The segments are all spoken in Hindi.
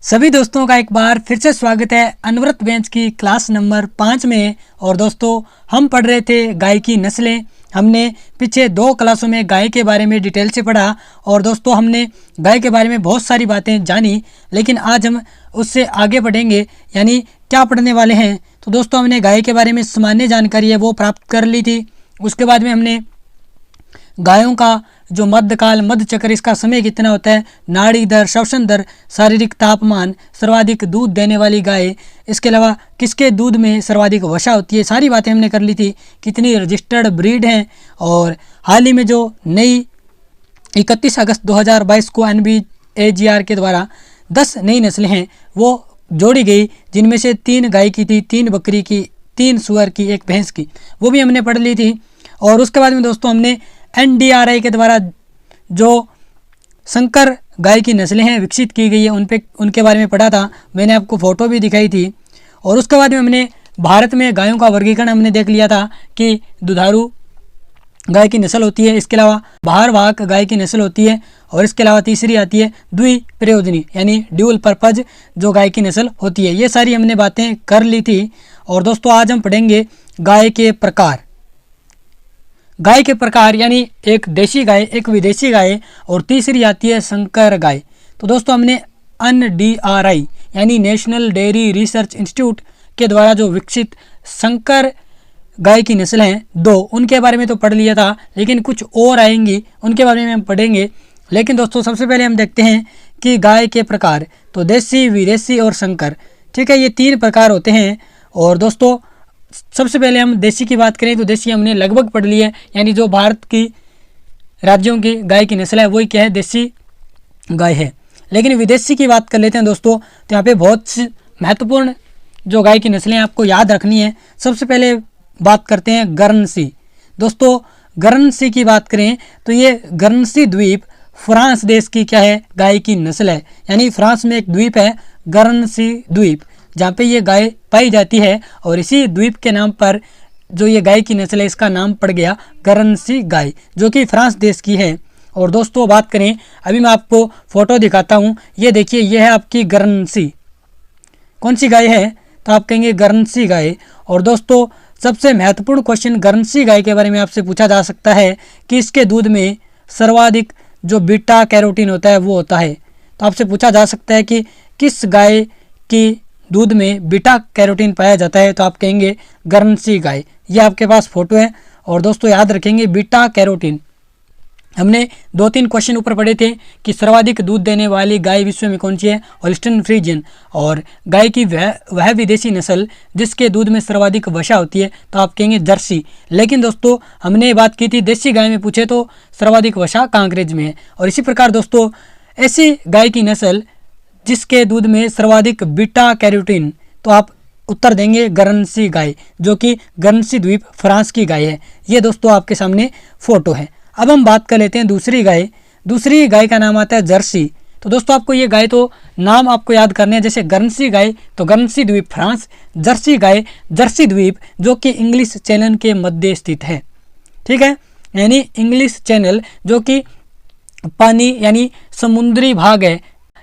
सभी दोस्तों का एक बार फिर से स्वागत है अनवरत बेंच की क्लास नंबर 5 में। और दोस्तों हम पढ़ रहे थे गाय की नस्लें। हमने पीछे 2 क्लासों में गाय के बारे में डिटेल से पढ़ा और दोस्तों हमने गाय के बारे में बहुत सारी बातें जानी, लेकिन आज हम उससे आगे बढ़ेंगे। यानी क्या पढ़ने वाले हैं, तो दोस्तों हमने गाय के बारे में सामान्य जानकारी है वो प्राप्त कर ली थी। उसके बाद में हमने गायों का जो मध्यकाल मध्य चक्र, इसका समय कितना होता है, नाड़ी दर, श्वसन दर, शारीरिक तापमान, सर्वाधिक दूध देने वाली गाय, इसके अलावा किसके दूध में सर्वाधिक वसा होती है, सारी बातें हमने कर ली थी। कितनी रजिस्टर्ड ब्रीड हैं और हाल ही में जो नई 31 अगस्त 2022 को NBAGR के द्वारा 10 नई नस्लें हैं वो जोड़ी गई, जिनमें से 3 गाय की थी, 3 बकरी की, 3 सुअर की, 1 भैंस की, वो भी हमने पढ़ ली थी। और उसके बाद में दोस्तों हमने NDRI के द्वारा जो संकर गाय की नस्लें हैं विकसित की गई है उनके बारे में पढ़ा था। मैंने आपको फ़ोटो भी दिखाई थी। और उसके बाद में हमने भारत में गायों का वर्गीकरण हमने देख लिया था कि दुधारू गाय की नस्ल होती है, इसके अलावा भारवाहक गाय की नस्ल होती है, और इसके अलावा तीसरी आती है द्विप्रयोजनी यानी ड्यूल पर्पज जो गाय की नस्ल होती है। ये सारी हमने बातें कर ली थी। और दोस्तों आज हम पढ़ेंगे गाय के प्रकार। गाय के प्रकार यानी एक देशी गाय, एक विदेशी गाय, और तीसरी आती है संकर गाय। तो दोस्तों हमने NDRI यानी नेशनल डेयरी रिसर्च इंस्टीट्यूट के द्वारा जो विकसित संकर गाय की नस्ल हैं 2, उनके बारे में तो पढ़ लिया था, लेकिन कुछ और आएंगी उनके बारे में हम पढ़ेंगे। लेकिन दोस्तों सबसे पहले हम देखते हैं कि गाय के प्रकार, तो देसी, विदेशी और संकर, ठीक है, ये 3 प्रकार होते हैं। और दोस्तों सबसे पहले हम देसी की बात करें तो देसी हमने लगभग पढ़ ली है, यानी जो भारत की राज्यों की गाय की नस्ल है वही क्या है, देसी गाय है। लेकिन विदेशी की बात कर लेते हैं दोस्तों, तो यहाँ पे बहुत सी महत्वपूर्ण जो गाय की नस्लें आपको याद रखनी है। सबसे पहले बात करते हैं गर्नसी। दोस्तों गर्नसी की बात करें तो ये गर्नसी द्वीप फ्रांस देश की क्या है, गाय की नस्ल है। यानी फ्रांस में एक द्वीप है गर्नसी द्वीप, जहाँ पे ये गाय पाई जाती है, और इसी द्वीप के नाम पर जो ये गाय की नस्ल है इसका नाम पड़ गया गर्नसी गाय, जो कि फ्रांस देश की है। और दोस्तों बात करें, अभी मैं आपको फ़ोटो दिखाता हूँ, ये देखिए, ये है आपकी गर्नसी। कौन सी गाय है, तो आप कहेंगे गर्नसी गाय। और दोस्तों सबसे महत्वपूर्ण क्वेश्चन गर्नसी गाय के बारे में आपसे पूछा जा सकता है कि इसके दूध में सर्वाधिक जो बीटा कैरोटीन होता है वो होता है। तो आपसे पूछा जा सकता है कि किस गाय की दूध में बीटा कैरोटीन पाया जाता है, तो आप कहेंगे गर्नसी गाय। ये आपके पास फोटो है। और दोस्तों याद रखेंगे बीटा कैरोटीन, हमने 2-3 क्वेश्चन ऊपर पढ़े थे कि सर्वाधिक दूध देने वाली गाय विश्व में कौन सी है, होल्स्टीन फ्रीजियन। और गाय की वह विदेशी नस्ल जिसके दूध में सर्वाधिक वसा होती है, तो आप कहेंगे जर्सी। लेकिन दोस्तों हमने बात की थी देसी गाय में पूछे तो सर्वाधिक वसा कांकरेज में है। और इसी प्रकार दोस्तों ऐसी गाय की नस्ल जिसके दूध में सर्वाधिक बीटा कैरोटीन, तो आप उत्तर देंगे गर्नसी गाय, जो कि गर्नसी द्वीप फ्रांस की गाय है। ये दोस्तों आपके सामने फोटो है। अब हम बात कर लेते हैं दूसरी गाय। दूसरी गाय का नाम आता है जर्सी। तो दोस्तों आपको ये गाय तो नाम आपको याद करने हैं, जैसे गर्नसी गाय तो गर्नसी द्वीप फ्रांस, जर्सी गाय जर्सी द्वीप जो कि इंग्लिश चैनल के मध्य स्थित है, ठीक है। यानी इंग्लिश चैनल जो कि पानी यानी समुद्री भाग है,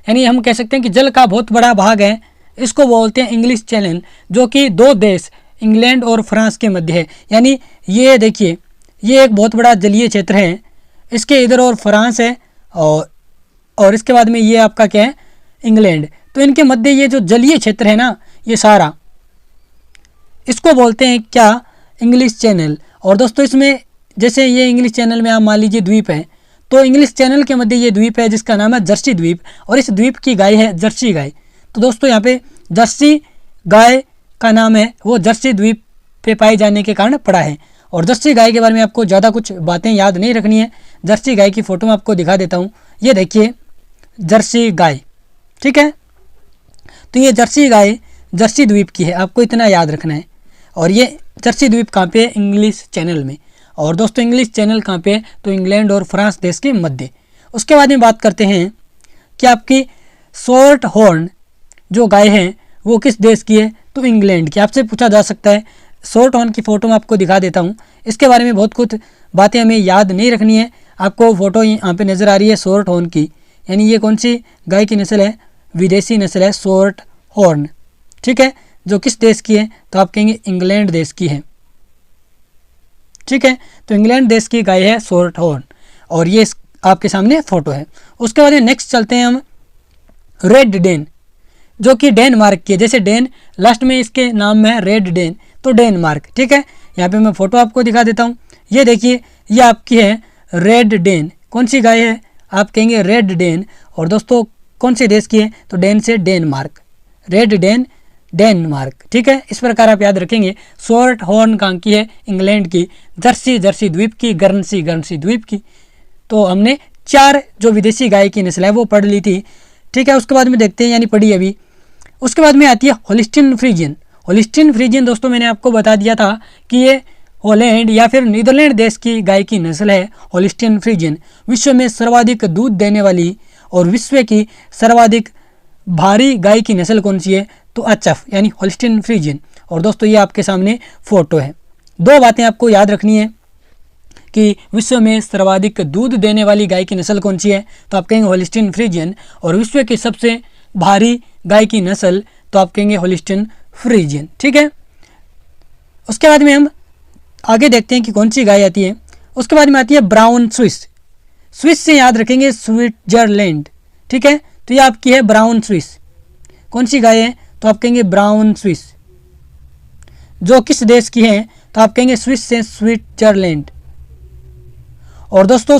यानी हम कह सकते हैं कि जल का बहुत बड़ा भाग है, इसको बोलते हैं इंग्लिश चैनल, जो कि 2 देश इंग्लैंड और फ्रांस के मध्य है। यानी ये देखिए, ये एक बहुत बड़ा जलीय क्षेत्र है, इसके इधर और फ्रांस है और इसके बाद में ये आपका क्या है, इंग्लैंड। तो इनके मध्य ये जो जलीय क्षेत्र है ना, ये सारा, इसको बोलते हैं क्या, इंग्लिश चैनल। और दोस्तों इसमें जैसे ये इंग्लिश चैनल में आप मान लीजिए द्वीप है, तो इंग्लिश चैनल के मध्य ये द्वीप है जिसका नाम है जर्सी द्वीप, और इस द्वीप की गाय है जर्सी गाय। तो दोस्तों यहाँ पे जर्सी गाय का नाम है वो जर्सी द्वीप पे पाए जाने के कारण पड़ा है। और जर्सी गाय के बारे में आपको ज़्यादा कुछ बातें याद नहीं रखनी है। जर्सी गाय की फ़ोटो मैं आपको दिखा देता हूँ, ये देखिए जर्सी गाय, ठीक है। तो ये जर्सी गाय जर्सी द्वीप की है, आपको इतना याद रखना है। और ये जर्सी द्वीप कहाँ पे है, इंग्लिश चैनल में। और दोस्तों इंग्लिश चैनल कहाँ पे है, तो इंग्लैंड और फ्रांस देश के मध्य। उसके बाद में बात करते हैं कि आपकी शॉर्ट हॉर्न जो गाय है वो किस देश की है, तो इंग्लैंड की। आपसे पूछा जा सकता है। शॉर्ट हॉर्न की फ़ोटो मैं आपको दिखा देता हूँ, इसके बारे में बहुत कुछ बातें हमें याद नहीं रखनी है। आपको फ़ोटो यहाँ पे नज़र आ रही है शॉर्ट हॉर्न की, यानी ये कौन सी गाय की नस्ल है, विदेशी नस्ल है शॉर्ट हॉर्न, ठीक है, जो किस देश की है, तो आप कहेंगे इंग्लैंड देश की है, ठीक है। तो इंग्लैंड देश की गाय है शॉर्ट हॉर्न, और ये आपके सामने फोटो है। उसके बाद में नेक्स्ट चलते हैं हम रेड डेन, जो कि डेनमार्क की है। जैसे डेन लास्ट में इसके नाम में है रेड डेन, तो डेनमार्क, ठीक है। यहाँ पे मैं फोटो आपको दिखा देता हूँ। ये देखिए, ये आपकी है रेड डेन। कौन सी गाय है, आप कहेंगे रेड डेन। और दोस्तों कौन से देश की है, तो डेन से डेनमार्क, रेड डेन डेनमार्क, ठीक है। इस प्रकार आप याद रखेंगे। शॉर्ट हॉर्न कहाँ की है, इंग्लैंड की। जर्सी जर्सी द्वीप की, गर्नसी गर्नसी द्वीप की। तो हमने 4 जो विदेशी गाय की नस्ल है वो पढ़ ली थी, ठीक है। उसके बाद में देखते हैं, यानी पढ़ी अभी। उसके बाद में आती है होलिस्टीन फ्रीजियन। होलिस्टीन फ्रीजियन दोस्तों मैंने आपको बता दिया था कि ये हॉलैंड या फिर नीदरलैंड देश की गाय की नस्ल है। होलिस्टीन फ्रीजियन विश्व में सर्वाधिक दूध देने वाली और विश्व की सर्वाधिक भारी गाय की नस्ल कौन सी है, तो एचएफ यानी होलिस्टीन फ्रीजियन। और दोस्तों ये आपके सामने फोटो है। 2 बातें आपको याद रखनी है कि विश्व में सर्वाधिक दूध देने वाली गाय की नस्ल कौन सी है, तो आप कहेंगे होलिस्टीन फ्रीजियन। और विश्व की सबसे भारी गाय की नस्ल, तो आप कहेंगे होलिस्टीन फ्रीजियन, ठीक है। उसके बाद में हम आगे देखते हैं कि कौन सी गाय आती है। उसके बाद में आती है ब्राउन स्विस। स्विस से याद रखेंगे स्विट्जरलैंड, ठीक है। तो ये आपकी है ब्राउन स्विस। कौन सी गाय है, तो आप कहेंगे ब्राउन स्विस। जो किस देश की है, तो आप कहेंगे स्विस से स्विट्जरलैंड। और दोस्तों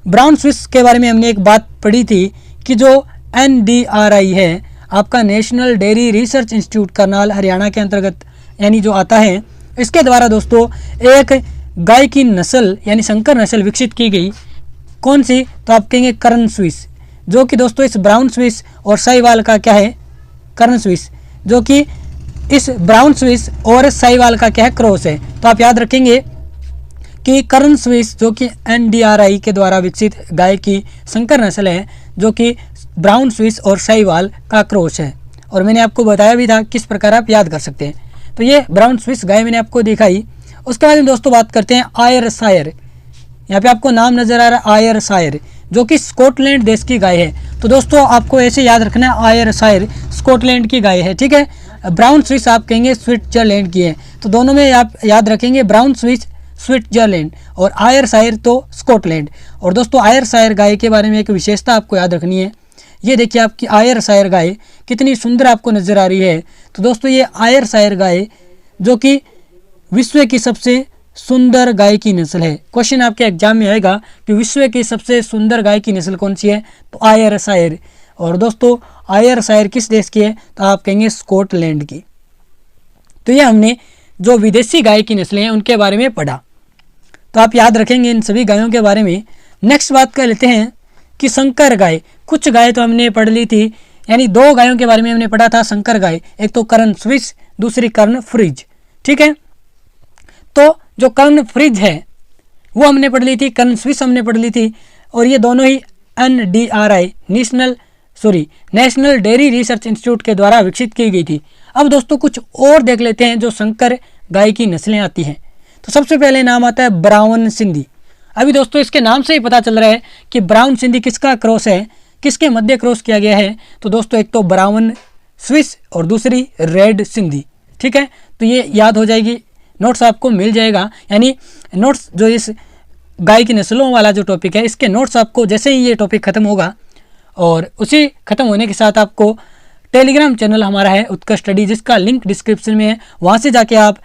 ब्राउन स्विस के बारे में हमने एक बात पढ़ी थी कि जो NDRI है, आपका national dairy research institute Karnal Haryana के अंतर्गत यानी जो आता है, इसके द्वारा दोस्तों एक गाय की नस्ल यानी संकर नस्ल विकसित की गई। कौन सी, तो आप कहेंगे कर्ण स्विस, जो कि दोस्तों इस ब्राउन स्विस और साहिवाल का क्या है, कर्ण स्विस, जो कि इस ब्राउन स्विस और साहिवाल का क्या है, क्रॉस है। तो आप याद रखेंगे कि कर्ण स्विस जो कि NDRI के द्वारा विकसित गाय की संकर नस्ल है, जो कि ब्राउन स्विस और साहिवाल का क्रॉस है। और मैंने आपको बताया भी था किस प्रकार आप याद कर सकते हैं। तो ये ब्राउन स्विस गाय मैंने आपको दिखाई। उसके बाद में दोस्तों बात करते हैं आयरशायर। यहाँ पे आपको नाम नज़र आ रहा है आयरशायर, जो कि स्कॉटलैंड देश की गाय है। तो दोस्तों आपको ऐसे याद रखना है, आयरशायर स्कॉटलैंड की गाय है, ठीक है। ब्राउन स्विस आप कहेंगे स्विट्जरलैंड की है। तो दोनों में आप याद रखेंगे ब्राउन स्विस स्विट्जरलैंड और आयरशायर तो स्कॉटलैंड। और दोस्तों आयरशायर गाय के बारे में एक विशेषता आपको याद रखनी है। ये देखिए आपकी आयरशायर गाय कितनी सुंदर आपको नज़र आ रही है। तो दोस्तों ये आयरशायर गाय जो कि विश्व की सबसे सुंदर गाय की नस्ल है। क्वेश्चन आपके एग्जाम में आएगा कि विश्व की सबसे सुंदर गाय की नस्ल कौन सी है, तो आयरशायर। और दोस्तों आयरशायर किस देश की है, तो आप कहेंगे स्कॉटलैंड की। तो ये हमने जो विदेशी गाय की नस्लें हैं उनके बारे में पढ़ा। तो आप याद रखेंगे इन सभी गायों के बारे में। नेक्स्ट बात कर लेते हैं कि संकर गाय। कुछ गाय तो हमने पढ़ ली थी, यानी 2 गायों के बारे में हमने पढ़ा था संकर गाय, एक तो कर्ण स्विस, दूसरी कर्ण फ्रीज, ठीक है। तो जो कर्ण फ्रीज है वो हमने पढ़ ली थी, कर्ण स्विस हमने पढ़ ली थी। और ये दोनों ही NDRI national dairy research institute के द्वारा विकसित की गई थी। अब दोस्तों कुछ और देख लेते हैं जो संकर गाय की नस्लें आती हैं। तो सबसे पहले नाम आता है ब्राउन सिंधी। अभी दोस्तों इसके नाम से ही पता चल रहा है कि ब्राउन सिंधी किसका क्रॉस है, किसके मध्य क्रॉस किया गया है। तो दोस्तों एक तो ब्राउन स्विस और दूसरी रेड सिंधी, ठीक है। तो ये याद हो जाएगी, नोट्स आपको मिल जाएगा। यानी नोट्स जो इस गाय की नस्लों वाला जो टॉपिक है, इसके नोट्स आपको जैसे ही ये टॉपिक खत्म होगा और उसी खत्म होने के साथ आपको टेलीग्राम चैनल हमारा है उत्कर्ष स्टडी, जिसका लिंक डिस्क्रिप्शन में है, वहाँ से जाके आप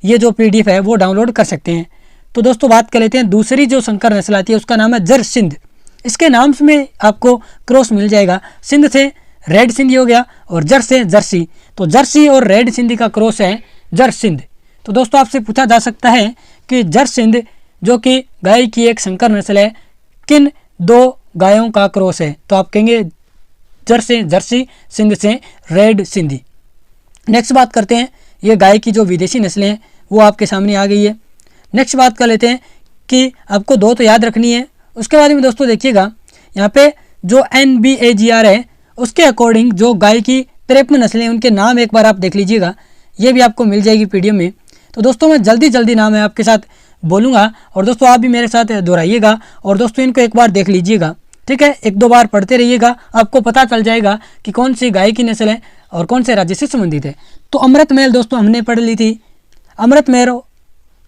ये जो PDF है वो डाउनलोड कर सकते हैं। तो दोस्तों बात कर लेते हैं दूसरी जो संकर नस्ल आती है, उसका नाम है जर सिंध। इसके नाम में आपको क्रॉस मिल जाएगा, सिंध से रेड सिंधी हो गया और जर से जर्सी। तो जर्सी और रेड सिंधी का क्रॉस है जर सिंध। तो दोस्तों आपसे पूछा जा सकता है कि जर सिंध जो कि गाय की एक संकर नस्ल है, किन 2 गायों का क्रॉस है, तो आप कहेंगे जर से जर्सी, सिंध से रेड सिंधी। नेक्स्ट बात करते हैं, ये गाय की जो विदेशी नस्लें हैं वो आपके सामने आ गई है। नेक्स्ट बात कर लेते हैं कि आपको 2 तो याद रखनी है। उसके बाद में दोस्तों देखिएगा यहाँ पे जो NBAGR है उसके अकॉर्डिंग जो गाय की 53 नस्लें हैं उनके नाम एक बार आप देख लीजिएगा, ये भी आपको मिल जाएगी PDF में। तो दोस्तों मैं जल्दी नाम है आपके साथ बोलूँगा और दोस्तों आप भी मेरे साथ दोहराइएगा और दोस्तों इनको एक बार देख लीजिएगा। ठीक है, एक दो बार पढ़ते रहिएगा, आपको पता चल जाएगा कि कौन सी गाय की नस्ल है और कौन से राज्य से संबंधित है। तो अमृत महल दोस्तों हमने पढ़ ली थी, अमृत महल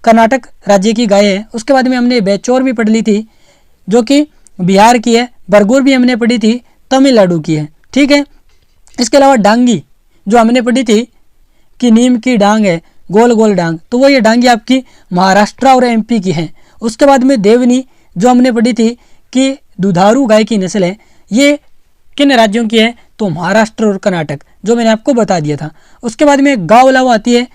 कर्नाटक राज्य की गाय है। उसके बाद में हमने बेचौर भी पढ़ ली थी जो कि बिहार की है। बरगुर भी हमने पढ़ी थी, तमिलनाडु की है। ठीक है, इसके अलावा डांगी जो हमने पढ़ी थी कि नीम की डांग है, गोल गोल डांग, तो वो ये डांगी आपकी महाराष्ट्र और एमपी की है। उसके बाद में देवनी जो हमने पढ़ी थी कि दुधारू गाय की नस्ल है, ये किन राज्यों की है, तो महाराष्ट्र और कर्नाटक, जो मैंने आपको बता दिया था। उसके बाद में गावलाव आती है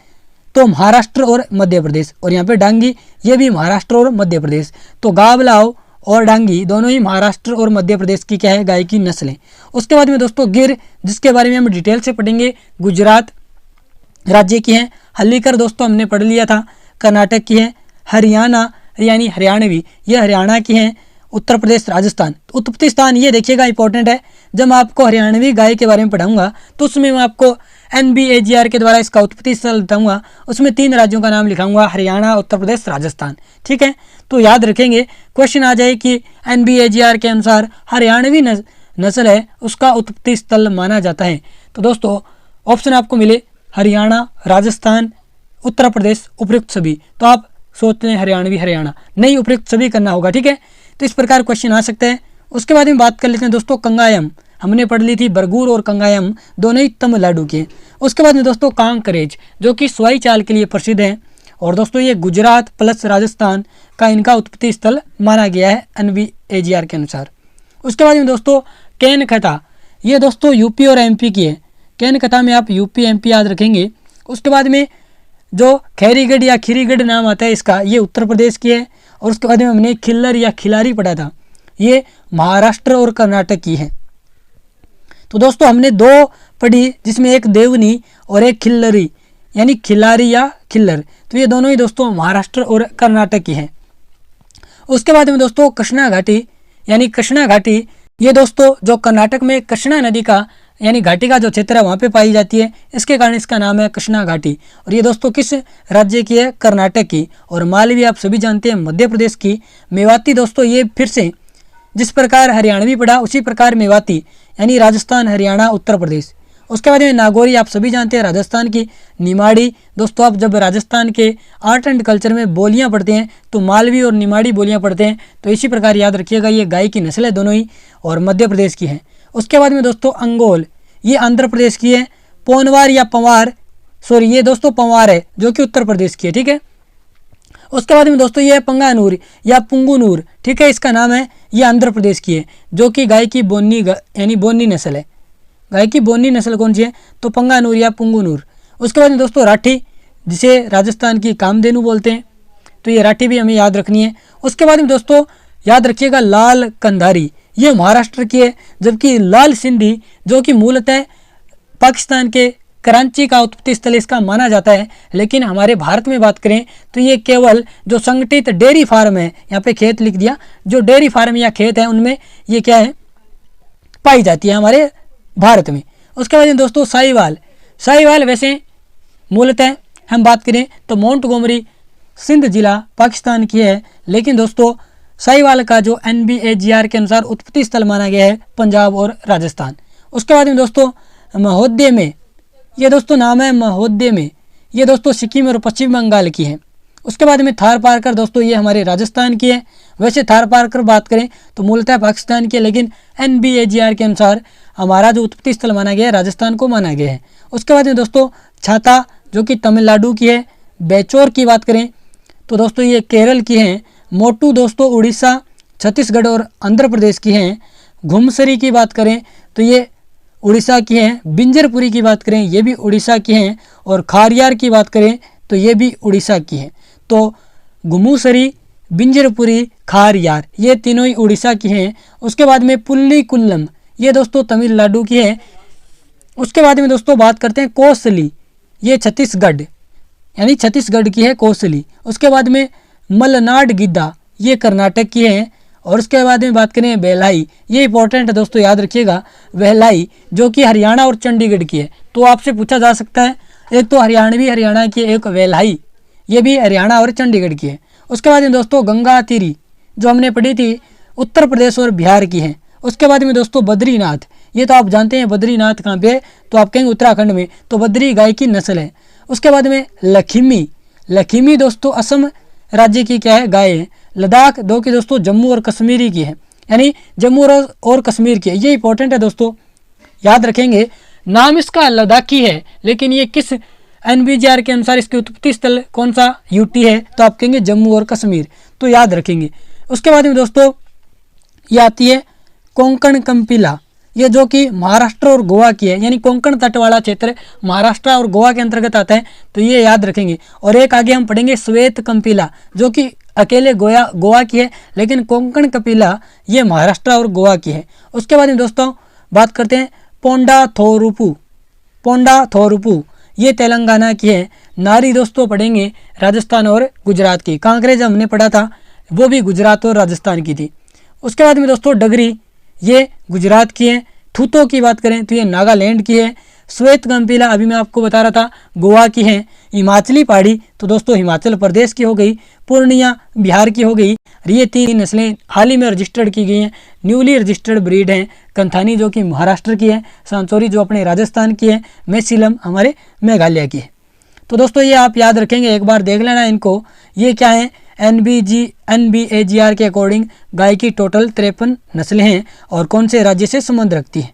तो महाराष्ट्र और मध्य प्रदेश, और यहाँ पे डांगी ये भी महाराष्ट्र और मध्य प्रदेश। तो गावलाव और डांगी दोनों ही महाराष्ट्र और मध्य प्रदेश की क्या है, गाय की नस्लें। उसके बाद में दोस्तों गिर, जिसके बारे में हम डिटेल से पढ़ेंगे, गुजरात राज्य की है। हल्लीकर दोस्तों हमने पढ़ लिया था, कर्नाटक की है। हरियाणा यानी हरियाणवी, ये हरियाणा की है। उत्तर प्रदेश, राजस्थान, उत्पत्ति स्थान ये देखिएगा इंपॉर्टेंट है। जब मैं आपको हरियाणवी गाय के बारे में पढ़ाऊंगा तो उसमें मैं आपको NBAGR के द्वारा इसका उत्पत्ति स्थल बताऊंगा, उसमें 3 राज्यों का नाम लिखाऊंगा, हरियाणा, उत्तर प्रदेश, राजस्थान। ठीक है, तो याद रखेंगे, क्वेश्चन आ जाए कि NBAGR के अनुसार हरियाणवी नस्ल है उसका उत्पत्ति स्थल माना जाता है। तो दोस्तों ऑप्शन आपको मिले हरियाणा, राजस्थान, उत्तर प्रदेश, उपयुक्त सभी, तो आप सोचते हैं हरियाणवी हरियाणा, नहीं, उपयुक्त सभी करना होगा। ठीक है, तो इस प्रकार क्वेश्चन आ सकता है। उसके बाद में बात कर लेते हैं दोस्तों कंगायम, हमने पढ़ ली थी, बरगुर और कंगायम दोनों ही तमिलनाडु के। उसके बाद में दोस्तों कांकरेज जो कि स्वाई चाल के लिए प्रसिद्ध है, और दोस्तों ये गुजरात प्लस राजस्थान का इनका उत्पत्ति स्थल माना गया है NBAGR के अनुसार। उसके बाद में दोस्तों कैन खता, ये दोस्तों यूपी और एमपी की है। कैन खता में आप यूपी एमपी याद रखेंगे। उसके बाद में जो खैरीगढ़ या खीरीगढ़ नाम आता है इसका, ये उत्तर प्रदेश की है। और उसके बाद में हमने खिल्लर या खिलारी पढ़ा था, ये महाराष्ट्र और कर्नाटक की है। तो दोस्तों हमने 2 पढ़ी, जिसमें एक देवनी और एक खिल्लरी यानी खिलारी या खिल्लर, तो ये दोनों ही दोस्तों महाराष्ट्र और कर्नाटक की है। उसके बाद में दोस्तों कृष्णा घाटी यानी कृष्णा घाटी, ये दोस्तों जो कर्नाटक में कृष्णा नदी का यानी घाटी का जो क्षेत्र है वहाँ पे पाई जाती है, इसके कारण इसका नाम है कृष्णा घाटी। और ये दोस्तों किस राज्य की है, कर्नाटक की। और मालवी आप सभी जानते हैं मध्य प्रदेश की। मेवाती दोस्तों ये फिर से जिस प्रकार हरियाणवी पढ़ा उसी प्रकार मेवाती यानी राजस्थान, हरियाणा, उत्तर प्रदेश। उसके बाद में नागौरी आप सभी जानते हैं राजस्थान की। निमाड़ी दोस्तों आप जब राजस्थान के आर्ट एंड कल्चर में बोलियां पढ़ते हैं तो मालवी और निमाड़ी बोलियां पढ़ते हैं, तो इसी प्रकार याद रखिएगा, ये गाय की नस्ल है दोनों ही और मध्य प्रदेश की है। उसके बाद में दोस्तों अंगोल, ये आंध्र प्रदेश की है। पोनवार या पंवार, सॉरी ये दोस्तों पंवार है जो कि उत्तर प्रदेश की है। ठीक है, उसके बाद में दोस्तों ये है पंगानूर या पुंगुनूर, ठीक है, इसका नाम है, ये आंध्र प्रदेश की है, जो कि गाय की बोनी यानी बोनी नस्ल है। गाय की बोनी नस्ल कौन सी है, तो पंगानूर या पुंगुनूर। उसके बाद में दोस्तों राठी, जिसे राजस्थान की कामधेनु बोलते हैं, तो ये राठी भी हमें याद रखनी है। उसके बाद में दोस्तों याद रखिएगा लाल कंधारी, ये महाराष्ट्र की है, जबकि लाल सिंधी जो कि मूलतः पाकिस्तान के कराची का उत्पत्ति स्थल इसका माना जाता है। लेकिन हमारे भारत में बात करें तो ये केवल जो संगठित डेयरी फार्म है, यहाँ पे खेत लिख दिया, जो डेयरी फार्म या खेत है उनमें ये क्या है, पाई जाती है हमारे भारत में। उसके बाद दोस्तों साहिवाल, साहिवाल वैसे मूलतः हम बात करें तो मोंटगोमरी सिंध जिला पाकिस्तान की है, लेकिन दोस्तों साहिवाल का जो NBAGR के अनुसार उत्पत्ति स्थल माना गया है पंजाब और राजस्थान। उसके बाद में दोस्तों महोदय में, ये दोस्तों नाम है महोदय में, ये दोस्तों सिक्किम और पश्चिम बंगाल की है। उसके बाद में थार पारकर दोस्तों ये हमारे राजस्थान की है। वैसे थार पारकर बात करें तो मूलतः पाकिस्तान की है, लेकिन NBAGR के अनुसार हमारा जो उत्पत्ति स्थल माना गया है राजस्थान को माना गया है। उसके बाद में दोस्तों छाता जो कि तमिलनाडु की है। बेचौर की बात करें तो दोस्तों ये केरल की हैं। मोटू दोस्तों उड़ीसा, छत्तीसगढ़ और आंध्र प्रदेश की हैं। घुमसरी की बात करें तो ये उड़ीसा की हैं। बिंजरपुरी की बात करें ये भी उड़ीसा की हैं। और खारियार की बात करें तो ये भी उड़ीसा की हैं। तो घुमुसरी, बिंजरपुरी, खारियार ये तीनों ही उड़ीसा की हैं। उसके बाद में पुल्ली कुल्लम ये दोस्तों तमिलनाडु की है। उसके बाद में दोस्तों बात करते हैं कोसली, ये छत्तीसगढ़ यानी छत्तीसगढ़ की है कोसली। उसके बाद में मलनाड गिद्दा ये कर्नाटक की है। और उसके बाद में बात करें वेलाई, ये इंपॉर्टेंट है दोस्तों याद रखिएगा, वेलाई जो कि हरियाणा और चंडीगढ़ की है। तो आपसे पूछा जा सकता है, एक तो हरियाणवी हरियाणा की, एक वेलाई ये भी हरियाणा और चंडीगढ़ की है। उसके बाद में दोस्तों गंगा तीरी जो हमने पढ़ी थी उत्तर प्रदेश और बिहार की है। उसके बाद में दोस्तों बद्रीनाथ, ये तो आप जानते हैं बद्रीनाथ कहाँ पे है, तो आप कहेंगे उत्तराखंड में, तो बद्री गाय की नस्ल है। उसके बाद में लखीमी, लखीमी दोस्तों असम राज्य की क्या है, गाय है। लद्दाख दो की दोस्तों जम्मू और कश्मीरी की है, यानी जम्मू और कश्मीर की है। ये इंपॉर्टेंट है दोस्तों, याद रखेंगे। नाम इसका लद्दाखी है, लेकिन ये किस NBGR के अनुसार इसकी उत्पत्ति स्थल कौन सा, यूटी है, तो आप कहेंगे जम्मू और कश्मीर, तो याद रखेंगे। उसके बाद में दोस्तों ये आती है कोंकण कंपीला, ये जो कि महाराष्ट्र और गोवा की है, यानी कोंकण तट वाला क्षेत्र महाराष्ट्र और गोवा के अंतर्गत आता है, तो ये याद रखेंगे। और एक आगे हम पढ़ेंगे श्वेत कंपीला, जो कि अकेले गोवा की है, लेकिन कोंकण कपिला ये महाराष्ट्र और गोवा की है। उसके बाद में दोस्तों बात करते हैं पोंडा थोरुपू, पोंडा थोरुपू ये तेलंगाना की है। नारी दोस्तों पढ़ेंगे राजस्थान और गुजरात की। कांकरेज हमने पढ़ा था, वो भी गुजरात और राजस्थान की थी। उसके बाद में दोस्तों डगरी, ये गुजरात की है। थूतो की बात करें तो ये नागालैंड की है। श्वेत कंपीला अभी मैं आपको बता रहा था गोवा की है। हिमाचली पहाड़ी तो दोस्तों हिमाचल प्रदेश की हो गई। पूर्णिया बिहार की हो गई। ये 3 नस्लें हाल ही में रजिस्टर्ड की गई हैं, न्यूली रजिस्टर्ड ब्रीड हैं। कंथानी जो कि महाराष्ट्र की है, सांचोरी जो अपने राजस्थान की है, मेसिलम हमारे मेघालय की है। तो दोस्तों ये आप याद रखेंगे, एक बार देख लेना इनको। ये क्या है, NBAGR के अकॉर्डिंग गाय की टोटल 53 नस्लें हैं और कौन से राज्य से संबंध रखती है।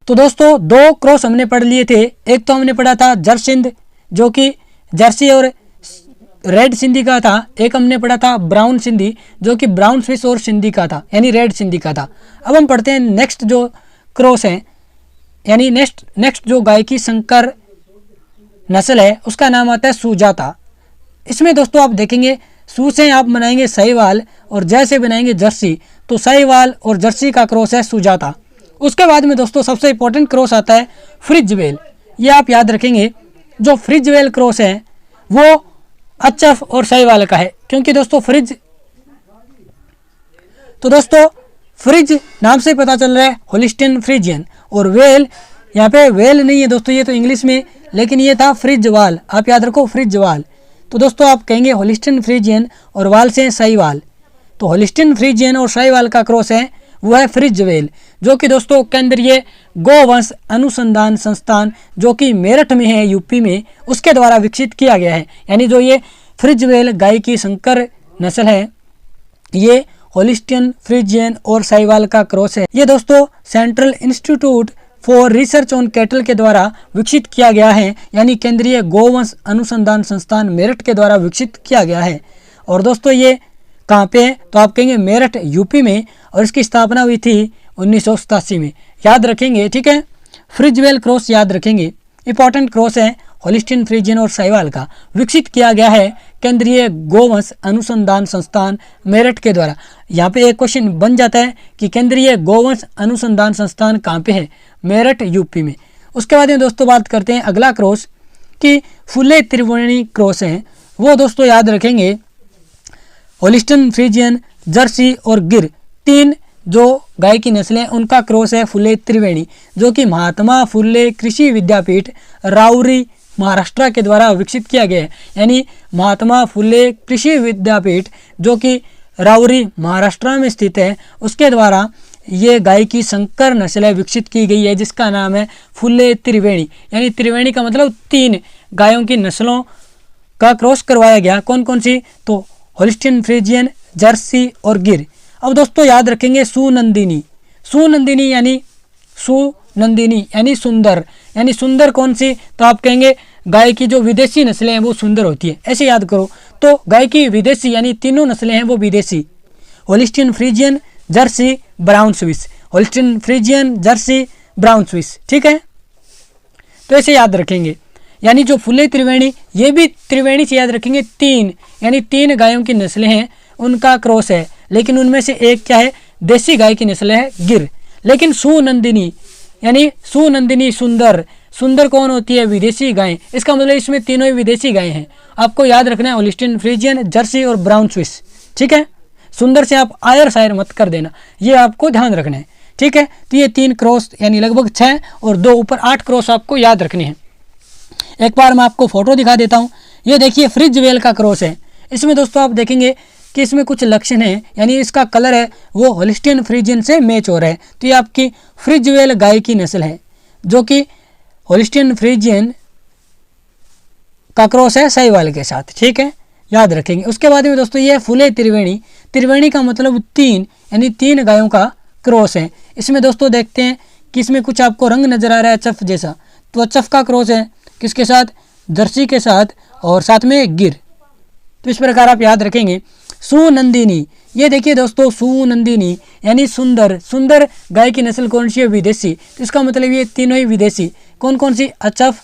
तो दोस्तों 2 क्रॉस हमने पढ़ लिए थे। एक तो हमने पढ़ा था जरसिंध जो कि जर्सी और रेड सिंधी का था। एक हमने पढ़ा था ब्राउन सिंधी जो कि ब्राउन स्विस और सिंधी का था, यानी रेड सिंधी का था। अब हम पढ़ते हैं नेक्स्ट जो क्रॉस है, यानी नेक्स्ट जो गाय की संकर नस्ल है उसका नाम आता है सुजाता। इसमें दोस्तों आप देखेंगे सू से आप बनाएंगे साहिवाल और जय से बनाएंगे जर्सी, तो साहिवाल और जर्सी का क्रॉस है सुजाता। उसके बाद में दोस्तों सबसे इंपॉर्टेंट क्रॉस आता है फ्रिजवेल। ये आप याद रखेंगे, जो फ्रिजवेल क्रॉस है वो अचफ और साहिवाल का है, क्योंकि दोस्तों फ्रिज नाम से पता चल रहा है होलिस्टियन फ्रिजियन। और वेल, यहाँ पे वेल नहीं है दोस्तों, ये तो इंग्लिश में, लेकिन ये था फ्रिजवाल, आप याद रखो फ्रिजवाल। तो दोस्तों आप कहेंगे होलिस्टियन फ्रिजियन और वाल से साहिवाल, तो होलिस्टियन फ्रिजियन और साहिवाल का क्रॉस है वो है फ्रिजवेल, जो कि दोस्तों केंद्रीय गोवंश अनुसंधान संस्थान जो कि मेरठ में है यूपी में, उसके द्वारा विकसित किया गया है। यानी जो ये फ्रिजवेल गाय की संकर नस्ल है ये होलिस्टियन फ्रिजियन और साहिवाल का क्रॉस है। ये दोस्तों central institute for research on cattle के द्वारा विकसित किया गया है, यानी केंद्रीय गोवंश अनुसंधान संस्थान मेरठ के द्वारा विकसित किया गया है। और दोस्तों ये कहाँ पे है, तो आप कहेंगे मेरठ यूपी में, और इसकी स्थापना हुई थी 1987 में। याद रखेंगे, ठीक है। फ्रिजवेल क्रॉस याद रखेंगे, इंपॉर्टेंट क्रॉस है होलिस्टियन फ्रिजियन और साहिवाल का, विकसित किया गया है केंद्रीय गोवंश अनुसंधान संस्थान मेरठ के द्वारा। यहाँ पे एक क्वेश्चन बन जाता है कि केंद्रीय गोवंश अनुसंधान संस्थान कहाँ पे है, मेरठ यूपी में। उसके बाद में दोस्तों बात करते हैं अगला क्रॉस कि फुले त्रिवेणी क्रॉस है। वो दोस्तों याद रखेंगे होलिस्टियन फ्रिजियन, जर्सी और गिर, 3 जो गाय की नस्लें उनका क्रॉस है फुले त्रिवेणी, जो कि महात्मा फुले कृषि विद्यापीठ राउरी महाराष्ट्र के द्वारा विकसित किया गया है। यानी महात्मा फुले कृषि विद्यापीठ जो कि राउरी महाराष्ट्र में स्थित है, उसके द्वारा ये गाय की संकर नस्लें विकसित की गई है, जिसका नाम है फुले त्रिवेणी। यानी त्रिवेणी का मतलब 3 गायों की नस्लों का क्रॉस करवाया गया। कौन कौन सी, तो होलिस्टियन फ्रिजियन, जर्सी और गिर। अब दोस्तों याद रखेंगे सुनंदिनी, सुनंदिनी यानी सुंदर, यानी सुंदर कौन सी, तो आप कहेंगे गाय की जो विदेशी नस्लें हैं वो सुंदर होती है, ऐसे याद करो। तो गाय की विदेशी यानी तीनों नस्लें हैं वो विदेशी, Holstein Friesian, Jersey, Brown Swiss, Holstein Friesian, Jersey, Brown Swiss, ठीक है। तो ऐसे याद रखेंगे। यानी जो फुले त्रिवेणी, ये भी त्रिवेणी से याद रखेंगे 3, यानी 3 गायों की नस्लें हैं उनका क्रॉस है, लेकिन उनमें से एक क्या है, देसी गाय की नस्ल है गिर। लेकिन सुनंदिनी यानी सुनंदिनी सुंदर, सुंदर कौन होती है, विदेशी गाय। इसका मतलब इसमें तीनों ही विदेशी गाय हैं। आपको याद रखना है होलिस्टियन फ्रिजियन, जर्सी और ब्राउन स्विस, ठीक है। सुंदर से आप आयर शायर मत कर देना, ये आपको ध्यान रखना है, ठीक है। तो ये 3 क्रॉस यानी लगभग 6 और 2 ऊपर 8 क्रॉस आपको याद रखने हैं। एक बार मैं आपको फोटो दिखा देता हूँ। ये देखिए फ्रिजवेल का क्रॉस है। इसमें दोस्तों आप देखेंगे कि इसमें कुछ लक्षण हैं, यानी इसका कलर है वो होलिस्टियन फ्रीजियन से मैच हो रहा है। तो ये आपकी फ्रिजवेल गाय की नस्ल है जो कि होलिस्टियन फ्रीजियन का क्रॉस है साहिवाल के साथ, ठीक है, याद रखेंगे। उसके बाद में दोस्तों ये फुले त्रिवेणी, त्रिवेणी का मतलब 3, यानी 3 गायों का क्रॉस है। इसमें दोस्तों देखते हैं कि इसमें कुछ आपको रंग नजर आ रहा है अचफ जैसा, तो अचफ का क्रॉस है किसके साथ, जर्सी के साथ, और साथ में गिर। तो इस प्रकार आप याद रखेंगे। सुनंदिनी, ये देखिए दोस्तों सुनंदिनी यानी सुंदर, सुंदर गाय की नस्ल कौन सी है, विदेशी। तो इसका मतलब ये तीनों ही विदेशी, कौन कौन सी, अचफ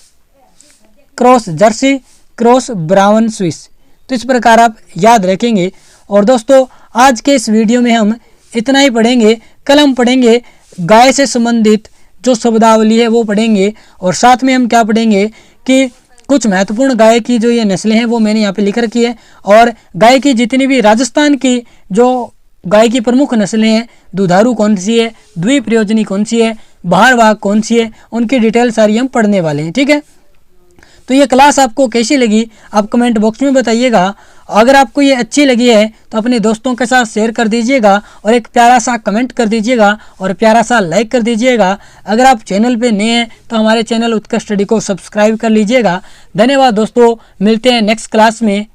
cross Jersey cross Brown Swiss. तो इस प्रकार आप याद रखेंगे। और दोस्तों आज के इस वीडियो में हम इतना ही पढ़ेंगे। कल हम पढ़ेंगे गाय से संबंधित जो शब्दावली है वो पढ़ेंगे, और साथ में हम क्या पढ़ेंगे कि कुछ महत्वपूर्ण गाय की जो ये नस्लें हैं वो मैंने यहाँ पे लिख रखी है, और गाय की जितनी भी राजस्थान की जो गाय की प्रमुख नस्लें हैं, दुधारू कौन सी है, द्विप्रयोजनी कौन सी है, बहारवाहक कौन सी है, उनकी डिटेल सारी हम पढ़ने वाले हैं, ठीक है। तो ये क्लास आपको कैसी लगी आप कमेंट बॉक्स में बताइएगा। अगर आपको ये अच्छी लगी है तो अपने दोस्तों के साथ शेयर कर दीजिएगा, और एक प्यारा सा कमेंट कर दीजिएगा, और प्यारा सा लाइक कर दीजिएगा। अगर आप चैनल पे नए हैं तो हमारे चैनल उत्कर्ष स्टडी को सब्सक्राइब कर लीजिएगा। धन्यवाद दोस्तों, मिलते हैं नेक्स्ट क्लास में।